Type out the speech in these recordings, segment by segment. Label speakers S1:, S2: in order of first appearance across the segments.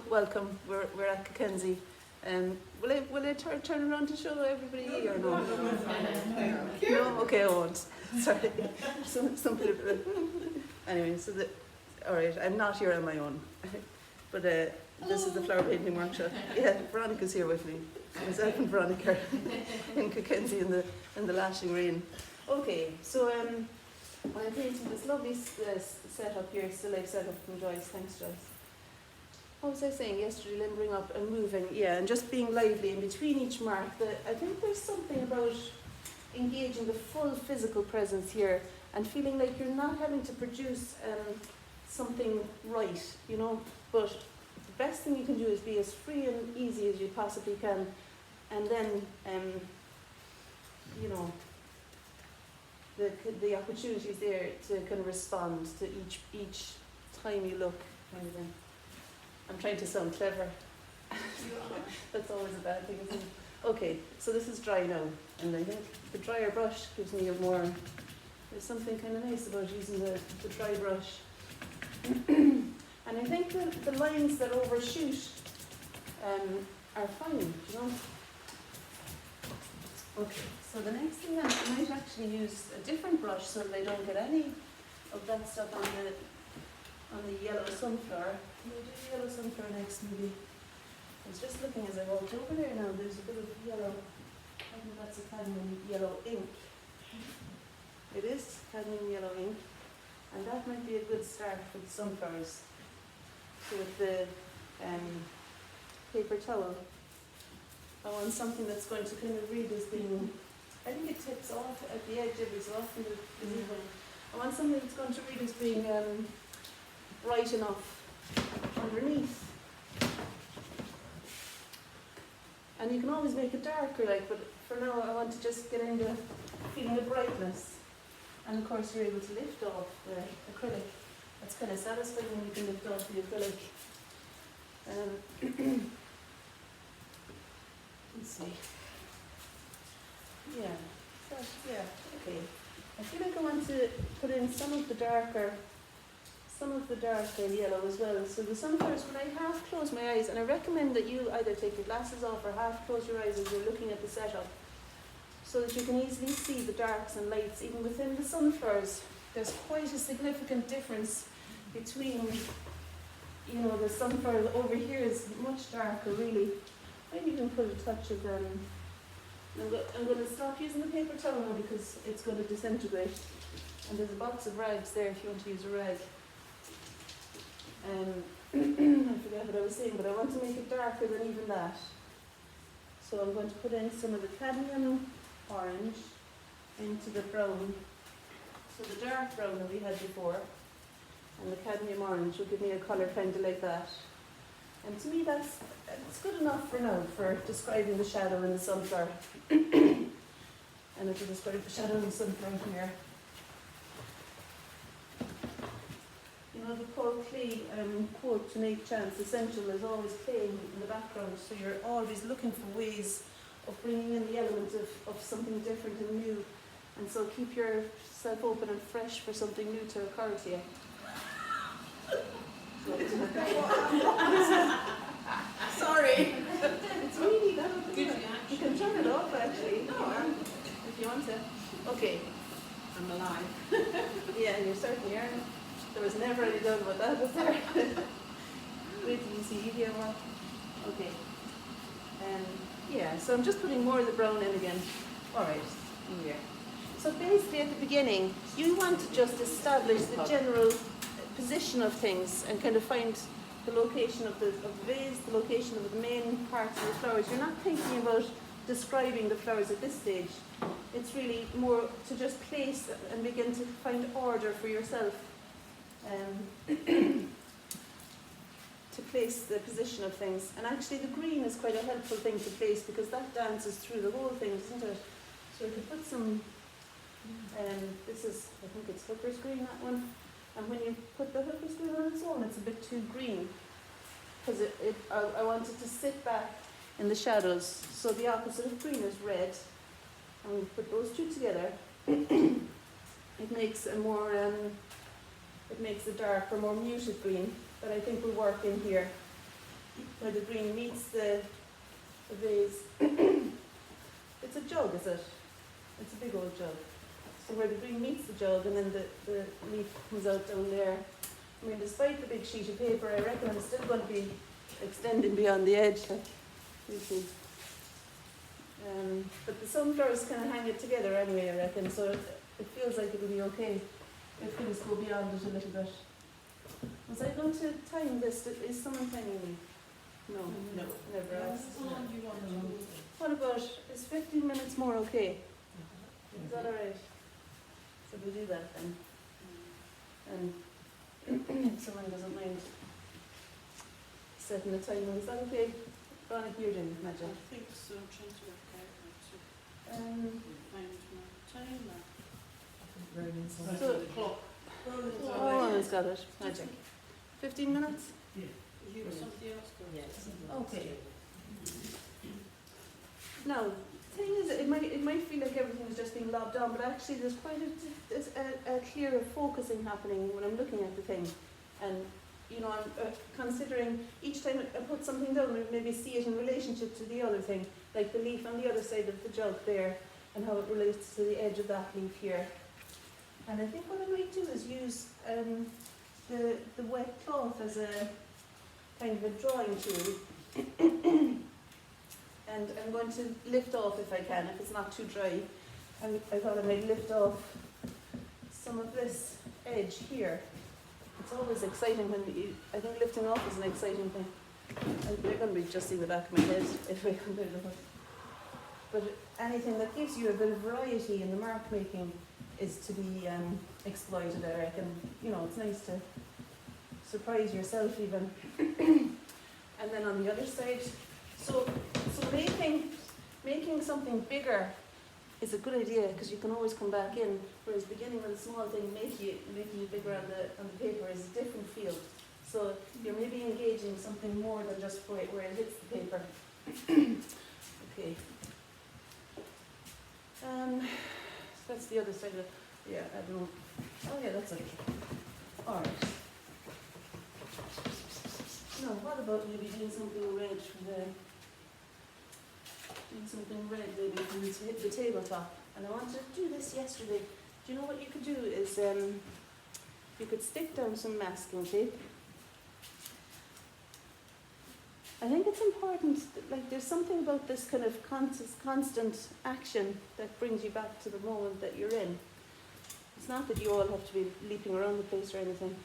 S1: Hello, welcome. We're at Mackenzie. Will I turn around to show everybody or no? No? Okay, I won't. Sorry. Some people. Anyway, alright, I'm not here on my own. But this is the flower painting workshop. Yeah, Veronica's here with me. Myself and Veronica in Mackenzie in the lashing rain. Okay, so I'm painting this lovely setup here, still life setup from Joyce. Thanks, Joyce. What was I saying yesterday? Limbering up and moving, yeah, and just being lively in between each mark. I think there's something about engaging the full physical presence here and feeling like you're not having to produce something right, you know, but the best thing you can do is be as free and easy as you possibly can, and then, you know, the opportunity is there to kind of respond to each time you look, kind of thing. I'm trying to sound clever. That's always a bad thing, isn't it? Okay, so this is dry now, and I think the drier brush gives me there's something kind of nice about using the dry brush. And I think the lines that overshoot are fine, you know. Okay, so the next thing I might actually use a different brush so that I don't get any of that stuff on the yellow sunflower. Can we do the yellow sunflower next, maybe? I was just looking as I walked over there now, there's a bit of yellow. I think that's a cadmium yellow ink. It is cadmium yellow ink, and that might be a good start for the sunflowers. So with the paper towel, I want something that's going to kind of read as being, I think it tips off at the edge every so often. I want something that's going to read as being bright enough underneath. And you can always make it darker, but for now I want to just get into feeling the brightness. And of course you're able to lift off the acrylic. That's kind of satisfying when you can lift off the acrylic. Let's see. Yeah, okay. I feel like I want to put in some of the darker yellow as well. So the sunflowers, when I half close my eyes, and I recommend that you either take your glasses off or half close your eyes as you're looking at the setup, so that you can easily see the darks and lights even within the sunflowers. There's quite a significant difference between, you know, the sunflower over here is much darker really. Maybe you can put a touch of I'm going to stop using the paper towel now because it's going to disintegrate. And there's a box of rags there if you want to use a rag. I forget what I was saying, but I want to make it darker than even that. So I'm going to put in some of the cadmium orange into the brown. So the dark brown that we had before, and the cadmium orange will give me a colour kind of like that. And to me it's good enough for now for describing the shadow in the sunflower. And it will describe the shadow in the sunflower here. You know the Paul Klee quote, to make chance essential, is always playing in the background, so you're always looking for ways of bringing in the element of something different and new, and so keep yourself open and fresh for something new to occur to you.
S2: Sorry.
S1: It's really that. You can turn it off actually, if you want to. Okay.
S2: I'm alive.
S1: Yeah, and you certainly are. There was never any doubt about that, was there? Wait till you see here more. Okay. Yeah, so I'm just putting more of the brown in again. Alright, in here. So basically at the beginning, you want to just establish the general position of things and kind of find the location of the vase, the location of the main parts of the flowers. You're not thinking about describing the flowers at this stage. It's really more to just place and begin to find order for yourself. To place the position of things. And actually the green is quite a helpful thing to place because that dances through the whole thing, isn't it? So I could put some, this is, I think it's hooker's green, that one. And when you put the hooker's green on its own, it's a bit too green. Because I want it to sit back in the shadows. So the opposite of green is red. And we put those two together. It makes a more, it makes a darker, more muted green that I think will work in here. where the green meets the vase. It's a jug, is it? It's a big old jug. So where the green meets the jug and then the leaf comes out down there. I mean, despite the big sheet of paper, I reckon I'm still going to be extending beyond the edge. Like, you see. But the sunflowers kind of hang it together anyway, I reckon, so it feels like it'll be okay if things go beyond it a little bit. Was I going to time this? Is someone timing me? No, never asked.
S2: How long do you want to move it?
S1: What about, is 15 minutes more okay? Is that alright? So we'll do that then. And if someone doesn't mind setting the timer, is that okay? Veronica, you're doing it, Magic.
S2: I think so, I'm trying to work out how to
S1: Um,
S2: find my timer.
S1: So-
S2: The clock.
S1: oh, it's got it, Magic. 15 minutes?
S2: You or somebody else go?
S3: Yes.
S1: Okay. Now, the thing is, it might feel like everything is just being lobbed on, but actually there's quite a clearer focusing happening when I'm looking at the thing. And, you know, I'm considering each time I put something down, maybe see it in relationship to the other thing, like the leaf on the other side of the jug there, and how it relates to the edge of that leaf here. And I think what I might do is use the wet cloth as a kind of a drawing tool. And I'm going to lift off if I can, if it's not too dry. I thought I might lift off some of this edge here. It's always exciting when I think lifting off is an exciting thing. They're going to be just in the back of my head if I can do it. But anything that gives you a bit of variety in the mark making is to be exploited, I reckon. You know, it's nice to surprise yourself even. And then on the other side, so making something bigger is a good idea because you can always come back in, whereas beginning with a small thing, making it bigger on the paper is a different field. So you're maybe engaging something more than just where it hits the paper. Okay. So that's the other side of it. Yeah, I don't know. Oh yeah, that's okay. Alright. Now, what about maybe doing something red from the tabletop? And I wanted to do this yesterday. Do you know what you could do is you could stick down some masking tape. I think it's important, like there's something about this kind of constant action that brings you back to the moment that you're in. It's not that you all have to be leaping around the place or anything,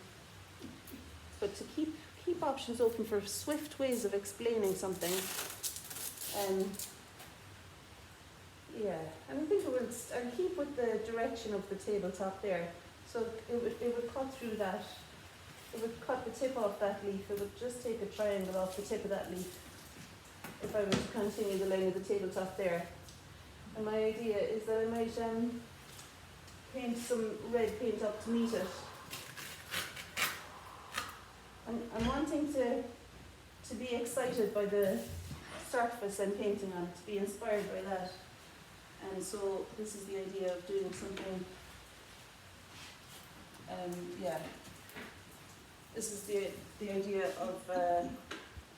S1: but to keep options open for swift ways of explaining something. Yeah, and I think I'll keep with the direction of the tabletop there. So it would cut through that. It would cut the tip off that leaf. It would just take a triangle off the tip of that leaf if I were to continue the line of the tabletop there. And my idea is that I might paint some red paint up to meet it. I'm wanting to be excited by the surface I'm painting on, to be inspired by that. And so this is the idea of doing something, yeah. This is the idea of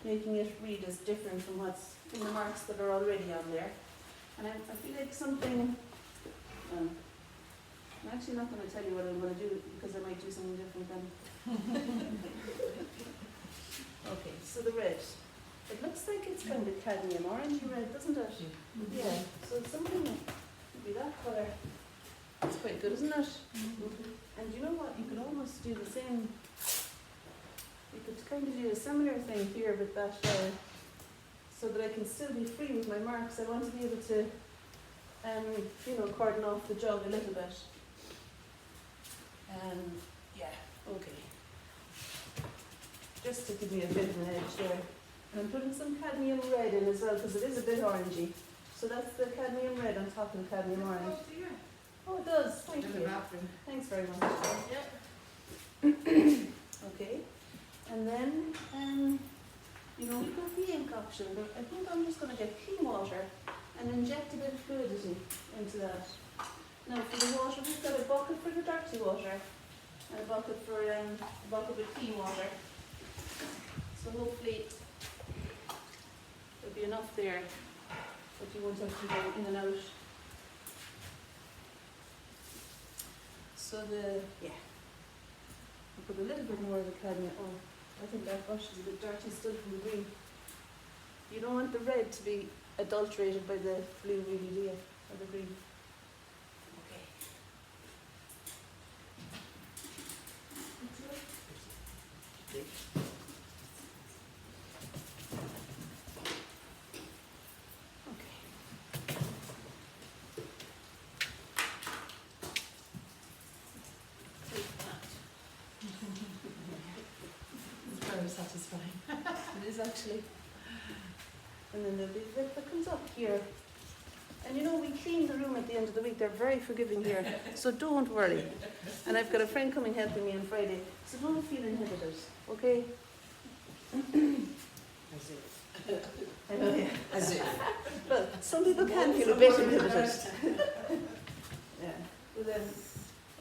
S1: making it read as different from from the marks that are already on there. And I feel like something, I'm actually not going to tell you what I'm going to do because I might do something different then. Okay, so the red. It looks like it's kind of cadmium orange red, doesn't it? Yeah, so it's something maybe that colour. It's quite good, isn't it? And you know what? You could almost do the same. You could kind of do a similar thing here with that, so that I can still be free with my marks. I want to be able to, you know, cordon off the jug a little bit. Yeah, okay. Just to give me a bit of an edge there. And I'm putting some cadmium red in as well because it is a bit orangey. So that's the cadmium red on top of the cadmium orange. Oh, it does. Thank you. Thanks very much.
S2: Yep.
S1: Okay. And then, you know, we've got the ink option, but I think I'm just going to get clean water and inject a bit of fluidity into that. Now, for the water, we've got a bucket for the dirty water and a bucket for with clean water. So hopefully enough there, but you won't have to go in and out. So yeah, I'll put a little bit more of the cadmium. Oh, I think that brush is a bit dirty still from the green. You don't want the red to be adulterated by the blue really, do you? Or the green. Okay.
S2: It's very satisfying.
S1: It is actually. And then there'll be a bit that comes up here. And you know, we clean the room at the end of the week. They're very forgiving here, so don't worry. And I've got a friend coming helping me on Friday, so don't feel inhibited, okay?
S2: As if.
S1: I know, yeah.
S2: As if.
S1: Well, some people can feel a bit inhibited. Yeah. Well then,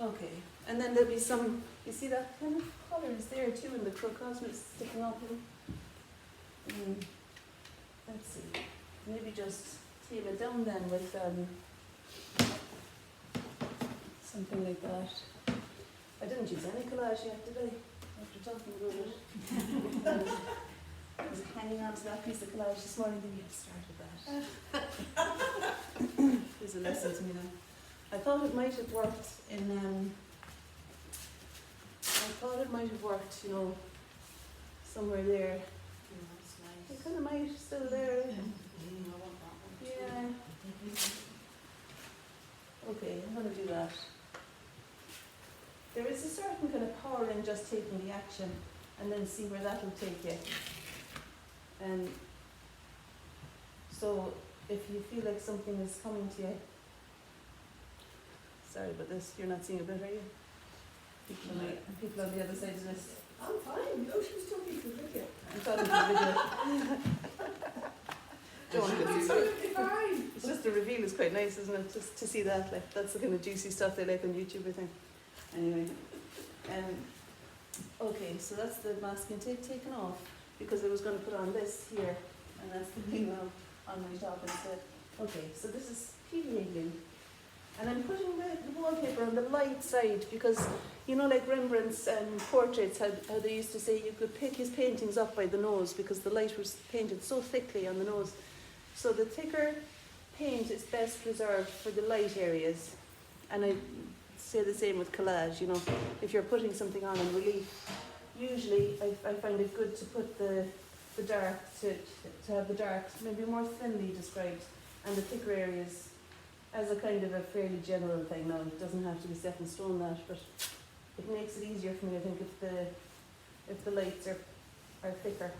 S1: okay. And then there'll be some, you see that kind of colour is there too in the crocosmos sticking up. Let's see. Maybe just tame it down then with something like that. I didn't use any collage yet, did I? After talking about it. I was hanging on to that piece of collage this morning, then you had started that. There's a lesson to me now. I thought it might have worked in, you know, somewhere there.
S2: That's
S1: It
S2: nice.
S1: kind of might still there.
S2: I want that one too.
S1: Yeah. Okay, I'm going to do that. There is a certain kind of power in just taking the action and then see where that will take you. And so if you feel like something is coming to you, sorry about this, you're not seeing a bit, are you? People on the other side of this.
S3: I'm fine. No, she's talking to the video.
S1: I'm talking to the video. Don't want to
S3: It's
S1: see
S3: absolutely fine.
S1: It's just the reveal is quite nice, isn't it? Just to see that, like that's the kind of juicy stuff they like on YouTube, I think. Anyway, okay, so that's the masking tape taken off because I was going to put on this here, and that's the blue now on my top instead. Okay, so this is PVA, and I'm putting the wallpaper on the light side because you know, like Rembrandt's portraits, how they used to say you could pick his paintings up by the nose because the light was painted so thickly on the nose. So the thicker paint is best reserved for the light areas, and I say the same with collage. You know, if you're putting something on in relief, usually I find it good to put the dark to have the dark maybe more thinly described, and the thicker areas as a kind of a fairly general thing. Now it doesn't have to be set in stone that, but it makes it easier for me, I think, if the lights are thicker.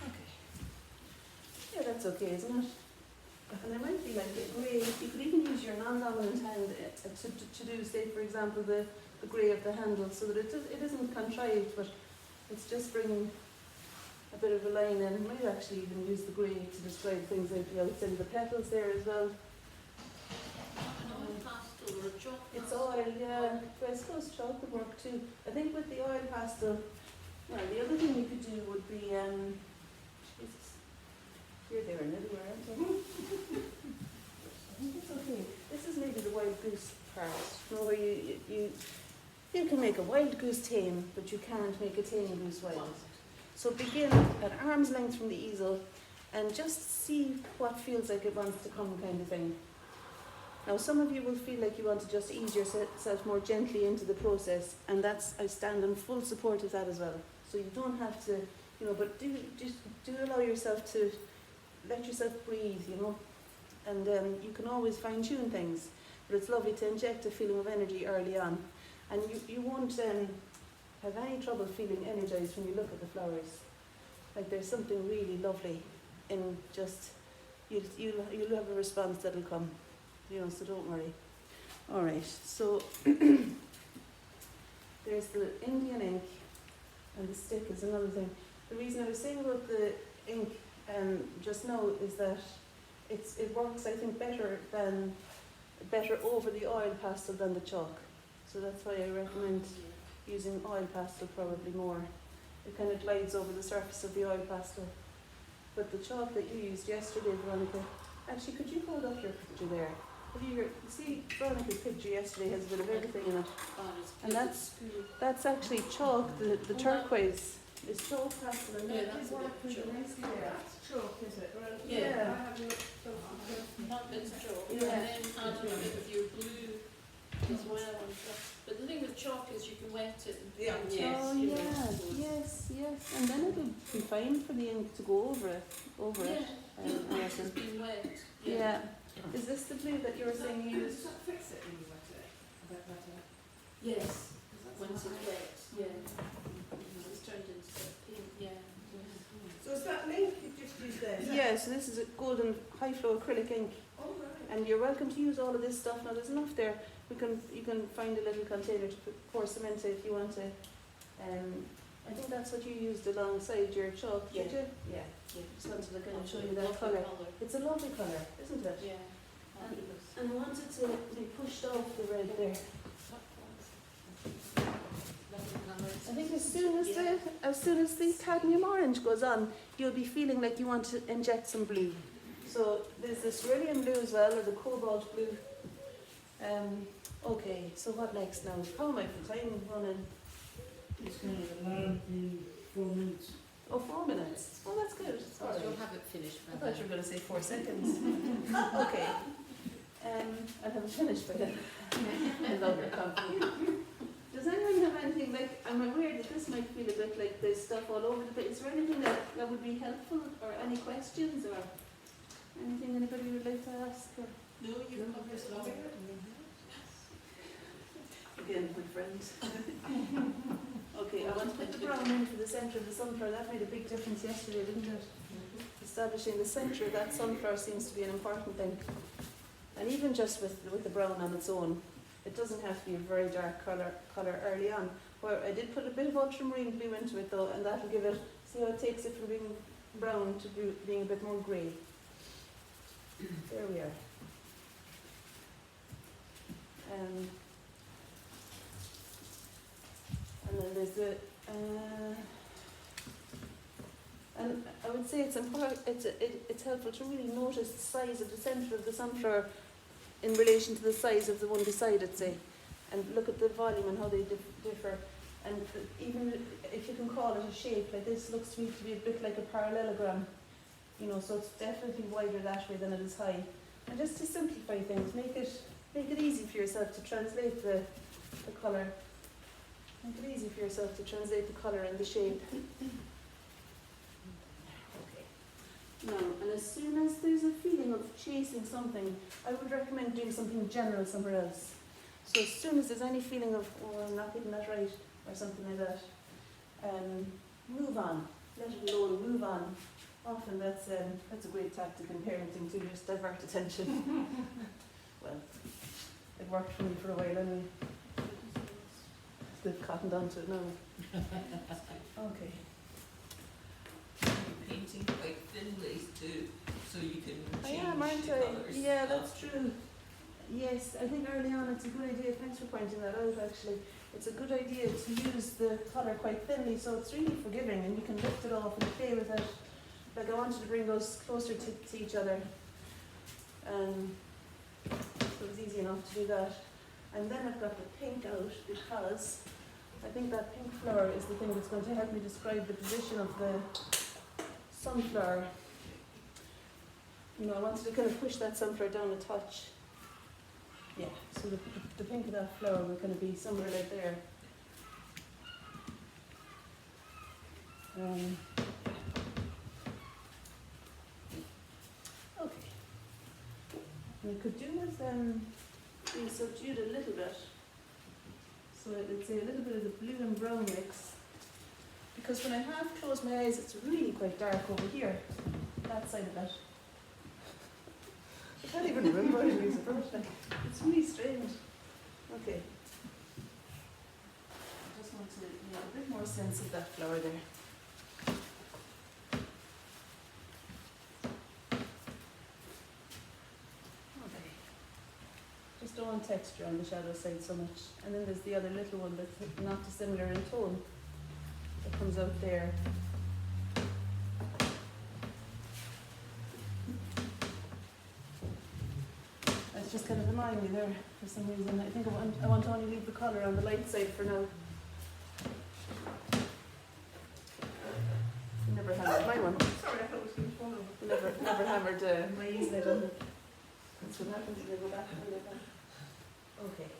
S1: Okay. Yeah, that's okay, isn't it? And there might be like a grey, you could even use your non-dominant hand to do, say, for example, the grey of the handle, so that it isn't contrived, but it's just bringing a bit of a line in. You might actually even use the grey to describe things like the outside of the petals there as well.
S2: Pastel or chalk.
S1: It's oil, yeah. But I suppose chalk would work too. I think with the oil pastel, well, the other thing you could do would be, Jesus, you're there and everywhere, aren't you? I think it's okay. This is maybe the wild goose part, you know, where you can make a wild goose tame, but you can't make a tame goose wild. So begin at arm's length from the easel and just see what feels like it wants to come, kind of thing. Now some of you will feel like you want to just ease yourself more gently into the process, and I stand in full support of that as well. So you don't have to, you know, but do allow yourself to let yourself breathe, you know, and you can always fine tune things, but it's lovely to inject a feeling of energy early on, and you won't have any trouble feeling energized when you look at the flowers. Like there's something really lovely in just, you'll have a response that'll come. You know, so don't worry. All right, so there's the Indian ink, and the stick is another thing. The reason I was saying about the ink just now is that it works, I think, better over the oil pastel than the chalk. So that's why I recommend using oil pastel probably more. it kind of glides over the surface of the oil pastel. But the chalk that you used yesterday, Veronica, actually, could you hold up your picture there? You see, Veronica's picture yesterday has a bit of everything in it. And that's actually chalk, the turquoise is chalk pastel. And
S2: Yeah,
S1: that
S2: that's
S1: did
S2: a
S1: work
S2: bit
S1: really
S2: chalk.
S1: nicely there.
S3: That's chalk, is it? Right?
S1: Yeah.
S3: I have looked closely.
S2: That bit's chalk,
S1: Yeah.
S2: and then add a bit of your blue as well on top. But the thing with chalk is you can wet it and
S3: Yeah.
S2: paint it,
S1: Oh
S2: you know,
S1: yeah,
S2: so it's-
S1: yes. And then it'll be fine for the ink to go over it.
S2: Yeah,
S1: I
S2: it's
S1: reckon.
S2: been wet.
S1: Yeah. Is this the blue that you were saying you
S3: Does
S1: used?
S3: that fix it when you wet it? I bet better.
S2: Yes,
S3: Because
S2: once
S3: that's
S2: it's wet, yeah. It's turned into pink, yeah.
S3: So is that ink you just used there?
S1: Yeah, so this is a golden high flow acrylic ink.
S3: Oh, right.
S1: And you're welcome to use all of this stuff. Now there's enough there. You can find a little container to pour cement in if you want to. I think that's what you used alongside your chalk, did you? Yeah. Just wanted to kind of show you that
S2: Lovely
S1: colour.
S2: colour.
S1: It's a lovely colour, isn't it?
S2: Yeah. Fabulous.
S1: And I wanted to be pushed off the red there.
S2: Lovely colours.
S1: I think as soon as the cadmium orange goes on, you'll be feeling like you want to inject some blue. So there's this cerulean blue as well, or the cobalt blue. Okay, so what next now? How am I for time running?
S4: It's going to alarm in 4 minutes.
S1: Oh, 4 minutes. Oh, that's good. All right.
S2: You'll have it finished
S1: I
S2: by
S1: thought you were going to say 4 seconds. Okay. I haven't finished by then. I love your company. Does anyone have anything like, I'm aware that this might feel a bit like there's stuff all over the place. Is there anything that would be helpful, or any questions, or anything anybody would like to ask? Or?
S2: No, you've covered this long.
S1: Again, my friends. Okay, I want to put the brown into the centre of the sunflower. That made a big difference yesterday, didn't it? Establishing the centre of that sunflower seems to be an important thing. And even just with the brown on its own, it doesn't have to be a very dark colour early on. Where I did put a bit of ultramarine blue into it though, and that'll give it, see how it takes it from being brown to being a bit more grey. There we are. And then there's the, and I would say it's important. It's helpful to really notice the size of the centre of the sunflower in relation to the size of the one beside it, say, and look at the volume and how they differ. And even if you can call it a shape, like this looks to me to be a bit like a parallelogram, you know. So it's definitely wider that way than it is high. And just to simplify things, make it easy for yourself to translate the colour. Make it easy for yourself to translate the colour and the shape. Okay. Now, and as soon as there's a feeling of chasing something, I would recommend doing something general somewhere else. So as soon as there's any feeling of, oh, I'm not getting that right, or something like that, move on. Let it alone, move on. Often that's a great tactic in parenting to just divert attention. Well, it worked for me for a while anyway. They've cottoned onto it now. Okay.
S5: Painting quite thinly too, so you can
S1: I
S5: change
S1: am, aren't
S5: the
S1: I?
S5: colours.
S1: Yeah, that's true. Yes, I think early on it's a good idea. Thanks for pointing that out, actually. It's a good idea to use the colour quite thinly, so it's really forgiving and you can lift it off and play with it. Like I wanted to bring those closer to each other. So it was easy enough to do that. And then I've got the pink out because I think that pink flower is the thing that's going to help me describe the position of the sunflower. You know, I wanted to kind of push that sunflower down a touch. Yeah, so the pink of that flower was going to be somewhere like there. Okay. And we could do with being subdued a little bit. So let's say a little bit of the blue and brown mix. Because when I half close my eyes, it's really quite dark over here, that side of it. I can't even remember how to use a brush. It's really strange. Okay. I just want to make a bit more sense of that flower there. Okay. Just don't want texture on the shadow side so much. And then there's the other little one that's not dissimilar in tone that comes comes out there. It's just kind of annoying me there for some reason. I think I want to only leave the colour on the light side for now. Never hammered my one.
S3: Sorry, I thought it was going to follow.
S1: Never hammered my easlet on it. That's what happens when you go back and like that. Okay.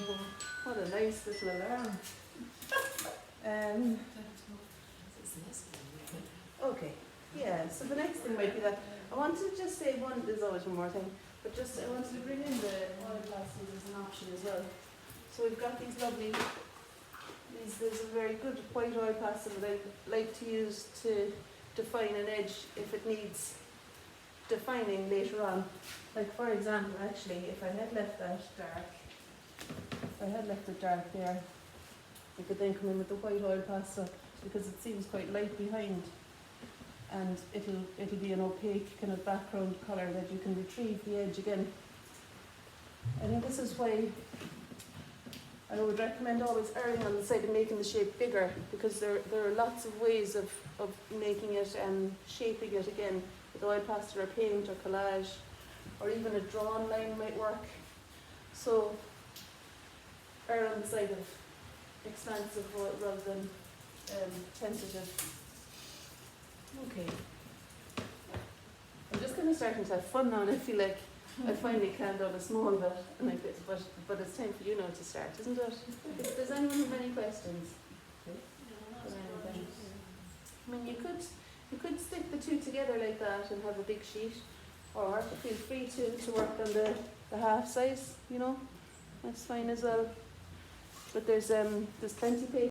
S1: Oh, what a nice little alarm. Okay. Yeah, so the next thing might be that I wanted to just say one, there's always one more thing, but just I wanted to bring in the oil plasters as an option as well. So we've got these lovely, there's a very good white oil plaster that I like to use to define an edge if it needs defining later on. Like for example, actually, if I had left that dark, if I had left it dark there, I could then come in with the white oil plaster because it seems quite light behind. And it'll be an opaque kind of background colour that you can retrieve the edge again. I think this is why I would recommend always erring on the side of making the shape bigger, because there are lots of ways of making it and shaping it again with oil plaster or paint or collage, or even a drawn line might work. So err on the side of expansive rather than tentative. Okay. I'm just kind of starting to have fun now, and I feel like I finally calmed down a small bit, and like this, but it's time for you now to start, isn't it? If there's anyone with any questions? I mean, you could stick the two together like that and have a big sheet, or feel free to work on the half size, you know, that's fine as well. But there's plenty of paper.